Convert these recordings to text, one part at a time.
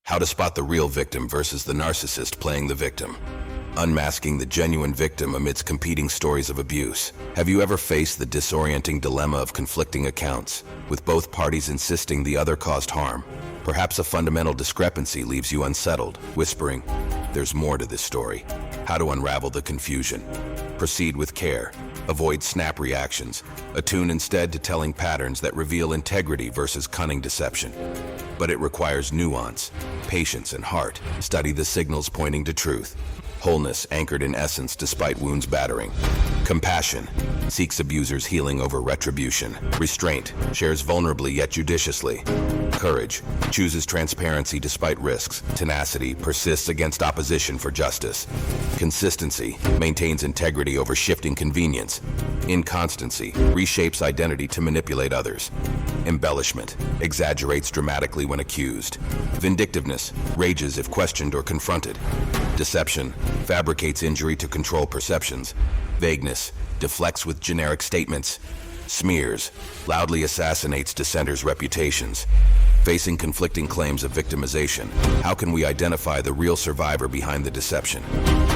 How to spot the real victim versus the narcissist playing the victim. Unmasking the genuine victim amidst competing stories of abuse. Have you ever faced the disorienting dilemma of conflicting accounts, with both parties insisting the other caused harm? Perhaps a fundamental discrepancy leaves you unsettled, whispering, "There's more to this story." How to unravel the confusion. Proceed with care. Avoid snap reactions. Attune instead to telling patterns that reveal integrity versus cunning deception. But it requires nuance, patience, and heart. Study the signals pointing to truth. Wholeness anchored in essence despite wounds battering. Compassion seeks abusers' healing over retribution. Restraint shares vulnerably yet judiciously. Courage chooses transparency despite risks. Tenacity persists against opposition for justice. Consistency maintains integrity over shifting convenience. Inconstancy reshapes identity to manipulate others. Embellishment exaggerates dramatically when accused. Vindictiveness rages if questioned or confronted. Deception fabricates injury to control perceptions. Vagueness deflects with generic statements. Smears loudly assassinates dissenters' reputations. Facing conflicting claims of victimization, how can we identify the real survivor behind the deception?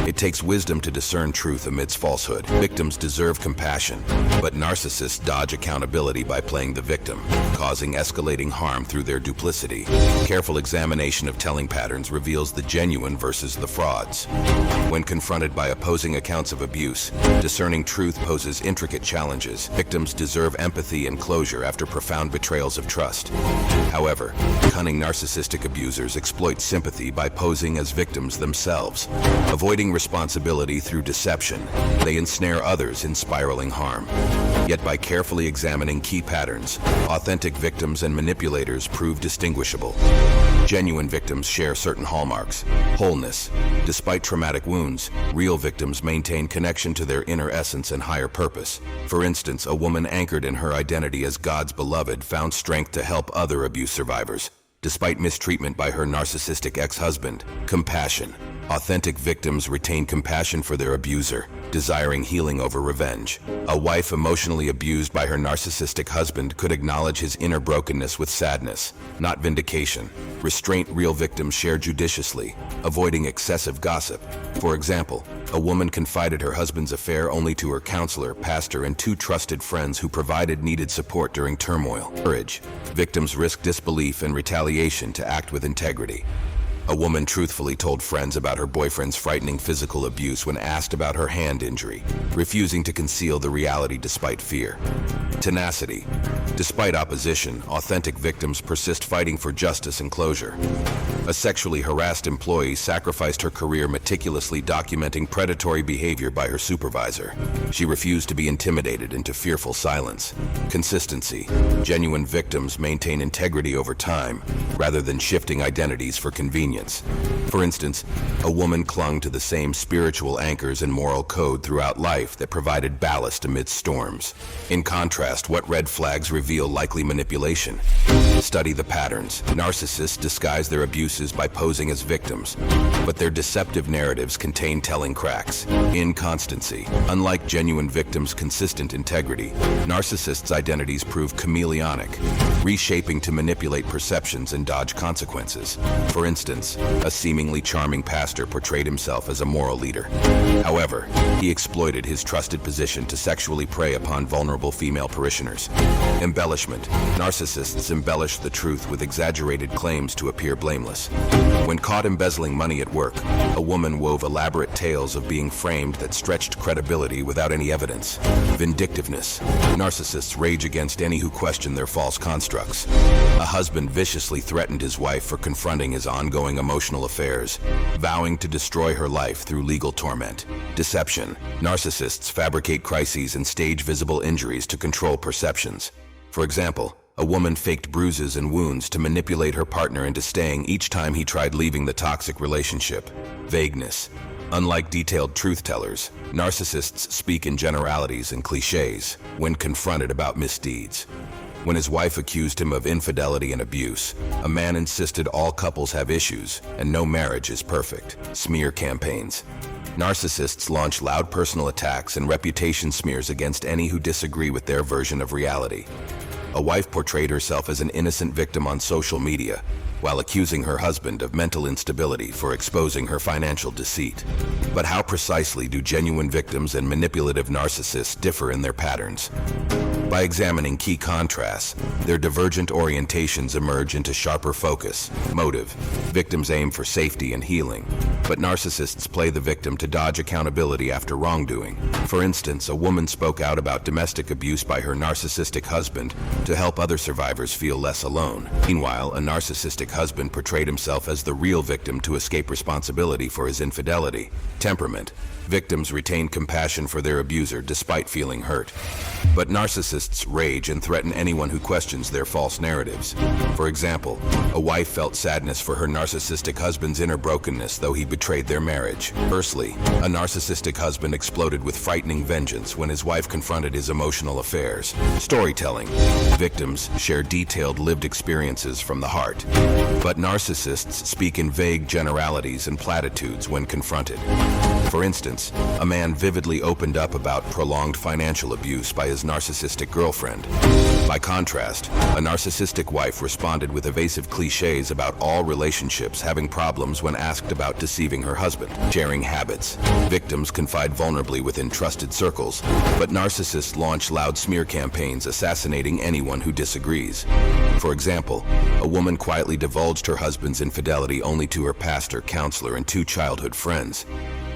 It takes wisdom to discern truth amidst falsehood. Victims deserve compassion, but narcissists dodge accountability by playing the victim, causing escalating harm through their duplicity. Careful examination of telling patterns reveals the genuine versus the frauds. When confronted by opposing accounts of abuse, discerning truth poses intricate challenges. Victims deserve empathy and closure after profound betrayals of trust. However, cunning narcissistic abusers exploit sympathy by posing as victims themselves. Avoiding responsibility through deception, they ensnare others in spiraling harm. Yet by carefully examining key patterns, authentic victims and manipulators prove distinguishable. Genuine victims share certain hallmarks. Wholeness. Despite traumatic wounds, real victims maintain connection to their inner essence and higher purpose. For instance, a woman anchored in her identity as God's beloved found strength to help other abuse survivors, despite mistreatment by her narcissistic ex-husband. Compassion. Authentic victims retain compassion for their abuser, desiring healing over revenge. A wife emotionally abused by her narcissistic husband could acknowledge his inner brokenness with sadness, not vindication. Restraint real victims share judiciously, avoiding excessive gossip. For example, a woman confided her husband's affair only to her counselor, pastor, and 2 trusted friends who provided needed support during turmoil. Courage. Victims risk disbelief and retaliation to act with integrity. A woman truthfully told friends about her boyfriend's frightening physical abuse when asked about her hand injury, refusing to conceal the reality despite fear. Tenacity. Despite opposition, authentic victims persist fighting for justice and closure. A sexually harassed employee sacrificed her career meticulously documenting predatory behavior by her supervisor. She refused to be intimidated into fearful silence. Consistency. Genuine victims maintain integrity over time, rather than shifting identities for convenience. For instance, a woman clung to the same spiritual anchors and moral code throughout life that provided ballast amidst storms. In contrast, what red flags reveal likely manipulation? Study the patterns. Narcissists disguise their abuses by posing as victims, but their deceptive narratives contain telling cracks. Inconstancy. Unlike genuine victims' consistent integrity, narcissists' identities prove chameleonic, reshaping to manipulate perceptions and dodge consequences. For instance, a seemingly charming pastor portrayed himself as a moral leader. However, he exploited his trusted position to sexually prey upon vulnerable female parishioners. Embellishment. Narcissists embellish the truth with exaggerated claims to appear blameless. When caught embezzling money at work, a woman wove elaborate tales of being framed that stretched credibility without any evidence. Vindictiveness. Narcissists rage against any who question their false constructs. A husband viciously threatened his wife for confronting his ongoing emotional affairs, vowing to destroy her life through legal torment. Deception. Narcissists fabricate crises and stage visible injuries to control perceptions. For example, a woman faked bruises and wounds to manipulate her partner into staying each time he tried leaving the toxic relationship. Vagueness. Unlike detailed truth-tellers, narcissists speak in generalities and cliches when confronted about misdeeds. When his wife accused him of infidelity and abuse, a man insisted all couples have issues and no marriage is perfect. Smear campaigns. Narcissists launch loud personal attacks and reputation smears against any who disagree with their version of reality. A wife portrayed herself as an innocent victim on social media, while accusing her husband of mental instability for exposing her financial deceit. But how precisely do genuine victims and manipulative narcissists differ in their patterns? By examining key contrasts, their divergent orientations emerge into sharper focus. Motive: victims aim for safety and healing, but narcissists play the victim to dodge accountability after wrongdoing. For instance, a woman spoke out about domestic abuse by her narcissistic husband to help other survivors feel less alone. Meanwhile, a narcissistic husband portrayed himself as the real victim to escape responsibility for his infidelity. Temperament: victims retain compassion for their abuser despite feeling hurt. But narcissists rage and threaten anyone who questions their false narratives. For example, a wife felt sadness for her narcissistic husband's inner brokenness, though he betrayed their marriage. Firstly, a narcissistic husband exploded with frightening vengeance when his wife confronted his emotional affairs. Storytelling: victims share detailed lived experiences from the heart, but narcissists speak in vague generalities and platitudes when confronted. For instance, a man vividly opened up about prolonged financial abuse by his narcissistic girlfriend. By contrast, a narcissistic wife responded with evasive cliches about all relationships having problems when asked about deceiving her husband. Sharing habits: victims confide vulnerably within trusted circles, but narcissists launch loud smear campaigns assassinating anyone who disagrees. For example, a woman quietly divulged her husband's infidelity only to her pastor, counselor, and 2 childhood friends.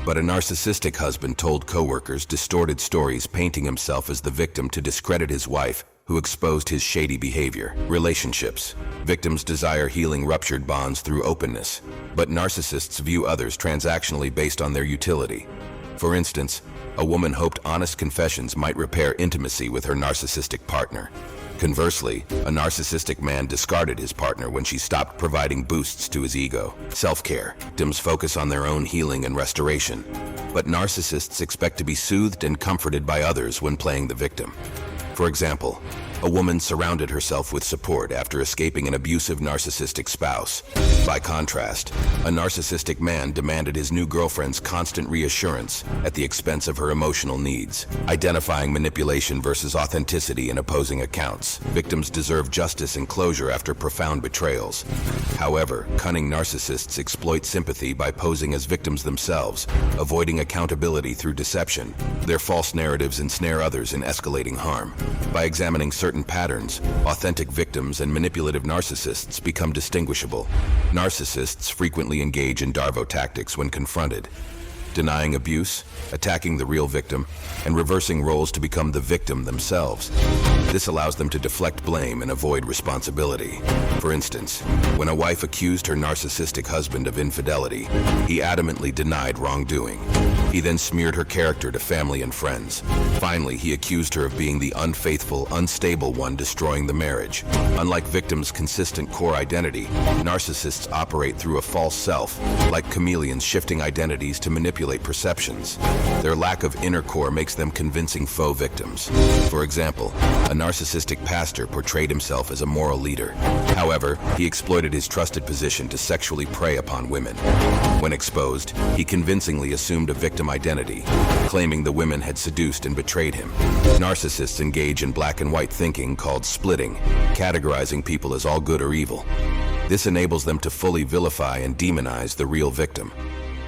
But a narcissistic husband told coworkers distorted stories, painting himself as the victim to discredit his wife, who exposed his shady behavior. Relationships: victims desire healing ruptured bonds through openness, but narcissists view others transactionally based on their utility. For instance, a woman hoped honest confessions might repair intimacy with her narcissistic partner. Conversely, a narcissistic man discarded his partner when she stopped providing boosts to his ego. Self-care: victims focus on their own healing and restoration, but narcissists expect to be soothed and comforted by others when playing the victim. For example, a woman surrounded herself with support after escaping an abusive narcissistic spouse. By contrast, a narcissistic man demanded his new girlfriend's constant reassurance at the expense of her emotional needs. Identifying manipulation versus authenticity in opposing accounts: victims deserve justice and closure after profound betrayals. However, cunning narcissists exploit sympathy by posing as victims themselves, avoiding accountability through deception. Their false narratives ensnare others in escalating harm. By examining certain patterns, authentic victims and manipulative narcissists become distinguishable. Narcissists frequently engage in Darvo tactics when confronted, denying abuse, attacking the real victim, and reversing roles to become the victim themselves. This allows them to deflect blame and avoid responsibility. For instance, when a wife accused her narcissistic husband of infidelity, he adamantly denied wrongdoing. He then smeared her character to family and friends. Finally, he accused her of being the unfaithful, unstable one destroying the marriage. Unlike victims' consistent core identity, narcissists operate through a false self, like chameleons shifting identities to manipulate perceptions. Their lack of inner core makes them convincing faux victims. For example, a narcissistic pastor portrayed himself as a moral leader. However, he exploited his trusted position to sexually prey upon women. When exposed, he convincingly assumed a victim identity, claiming the women had seduced and betrayed him. Narcissists engage in black and white thinking called splitting, categorizing people as all good or evil. This enables them to fully vilify and demonize the real victim.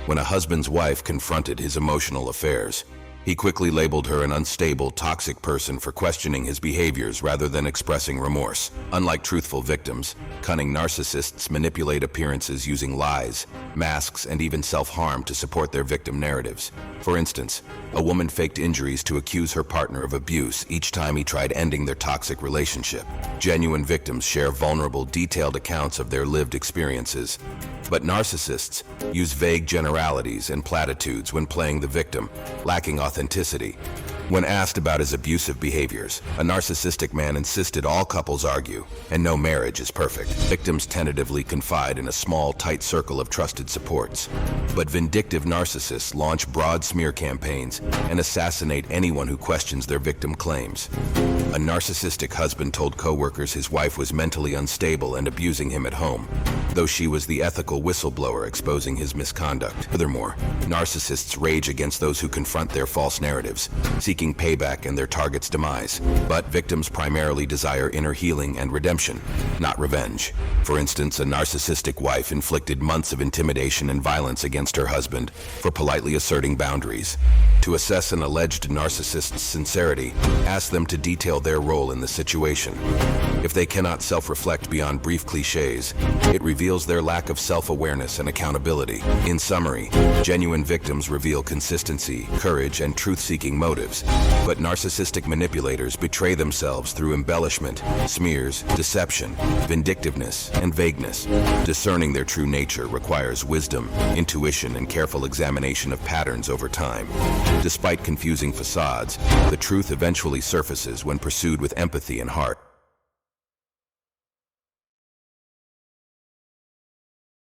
When a husband's wife confronted his emotional affairs, he quickly labeled her an unstable, toxic person for questioning his behaviors rather than expressing remorse. Unlike truthful victims, cunning narcissists manipulate appearances using lies, masks, and even self-harm to support their victim narratives. For instance, a woman faked injuries to accuse her partner of abuse each time he tried ending their toxic relationship. Genuine victims share vulnerable, detailed accounts of their lived experiences, but narcissists use vague generalities and platitudes when playing the victim, lacking authenticity. When asked about his abusive behaviors, a narcissistic man insisted all couples argue, and no marriage is perfect. Victims tentatively confide in a small, tight circle of trusted supports. But vindictive narcissists launch broad smear campaigns and assassinate anyone who questions their victim claims. A narcissistic husband told coworkers his wife was mentally unstable and abusing him at home, though she was the ethical whistleblower exposing his misconduct. Furthermore, narcissists rage against those who confront their false narratives, seeking seeking payback and their target's demise. But victims primarily desire inner healing and redemption, not revenge. For instance, a narcissistic wife inflicted months of intimidation and violence against her husband for politely asserting boundaries. To assess an alleged narcissist's sincerity, ask them to detail their role in the situation. If they cannot self-reflect beyond brief cliches, it reveals their lack of self-awareness and accountability. In summary, genuine victims reveal consistency, courage, and truth-seeking motives, but narcissistic manipulators betray themselves through embellishment, smears, deception, vindictiveness, and vagueness. Discerning their true nature requires wisdom, intuition, and careful examination of patterns over time. Despite confusing facades, the truth eventually surfaces when pursued with empathy and heart.